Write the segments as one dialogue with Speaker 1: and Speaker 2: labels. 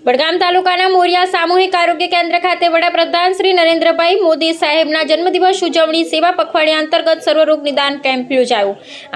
Speaker 1: વડગામ તાલુકાના મોરિયા સામૂહિક આરોગ્ય કેન્દ્ર ખાતે વડાપ્રધાન શ્રી નરેન્દ્રભાઈ મોદી સાહેબના જન્મદિવસ ઉજવણી સેવા પખવાડિયા અંતર્ગત સર્વરોગ નિદાન કેમ્પ યોજાયો।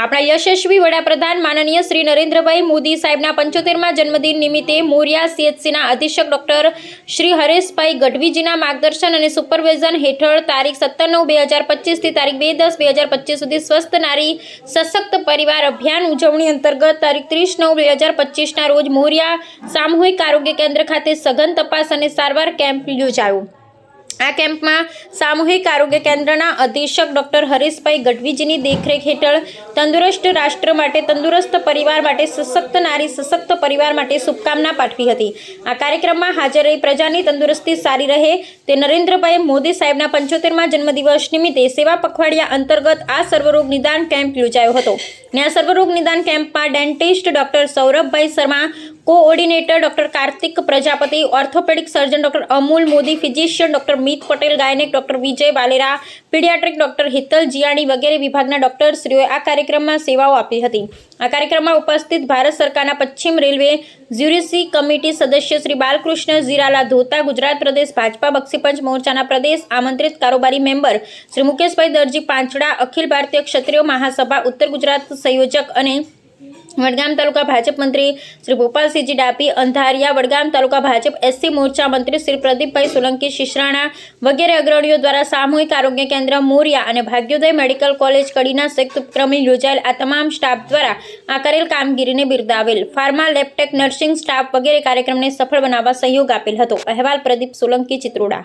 Speaker 1: આપણા યશસ્વી વડાપ્રધાન માનનીય શ્રી નરેન્દ્રભાઈ મોદી સાહેબના 75મા જન્મદિન નિમિત્તે મોરિયા સીએચસીના અધિક્ષક ડોક્ટર શ્રી હરેશભાઈ ગઢવીજીના માર્ગદર્શન અને સુપરવિઝન હેઠળ તારીખ 17/9/2025 થી તારીખ 2/10/2025 સુધી સ્વસ્થ નારી સશક્ત પરિવાર અભિયાન ઉજવણી અંતર્ગત તારીખ 30/9/2025 રોજ મોરિયા સામૂહિક આરોગ્ય કેન્દ્ર ખાતે સઘન તપાસ અને સારવાર કેમ્પ યોજાયો। આ કેમ્પમાં સામૂહિક આરોગ્ય કેન્દ્રના અધિક્ષક ડોક્ટર હરેશભાઈ ગઢવીજીની દેખરેખ હેઠળ તંદુરસ્ત રાષ્ટ્ર માટે, તંદુરસ્ત પરિવાર માટે, સશક્ત નારી સશક્ત પરિવાર માટે શુભકામના પાઠવી હતી। આ કાર્યક્રમમાં હાજર રહી પ્રજાની તંદુરસ્તી સારી રહે તે નરેન્દ્રભાઈ મોદી સાહેબના 75મા જન્મદિવસ નિમિત્તે સેવા પખવાડિયા અંતર્ગત આ સર્વરોગ નિદાન કેમ્પ યોજાયો હતો। આ સર્વરોગ નિદાન કેમ્પમાં dentist doctor Saurabhbhai Sharma, coordinator doctor Kartik Prajapati, orthopaedic surgeon doctor Amul Modi, physician doctor Meet Patel, gynaec doctor Vijay Balera, paediatric doctor Hital Jiyani વગેરે વિભાગના ડોક્ટરશ્રીઓએ આ કાર્યક્રમમાં સેવાઓ આપી હતી। આ કાર્યક્રમમાં ઉપસ્થિત ભારત સરકારના પશ્ચિમ રેલવે જ્યુરિસી કમિટી સદસ્ય શ્રી બાલકૃષ્ણ ઝીરાલા ધોતા, ગુજરાત પ્રદેશ ભાજપા બક્ષીપંચ મોરચાના પ્રદેશ આમંત્રિત કારોબારી મેમ્બર શ્રી મુકેશભાઈ દરજી પાંચડા, અખિલ ભારતીય ક્ષત્રિય મહાસભા ઉત્તર ગુજરાત સંયોજક અને વડગામ તાલુકા ભાજપ મંત્રી શ્રી ભોપાલસિંહજી ડાભી અંધારિયા, વડગામ તાલુકા ભાજપ એસસી મોરચા મંત્રી શ્રી પ્રદીપભાઈ સોલંકી શિશરાણા વગેરે અગ્રણીઓ દ્વારા સામૂહિક આરોગ્ય કેન્દ્ર મોરિયા અને ભાગ્યોદય મેડિકલ કોલેજ કડીના સંયુક્ત ઉપક્રમે યોજાયેલ આ તમામ સ્ટાફ દ્વારા આ કરેલ કામગીરીને બિરદાવેલ। ફાર્મા, લેબટેક, નર્સિંગ સ્ટાફ વગેરે કાર્યક્રમને સફળ બનાવવા સહયોગ આપેલ હતો। અહેવાલ પ્રદીપ સોલંકી, ચિત્રોડા।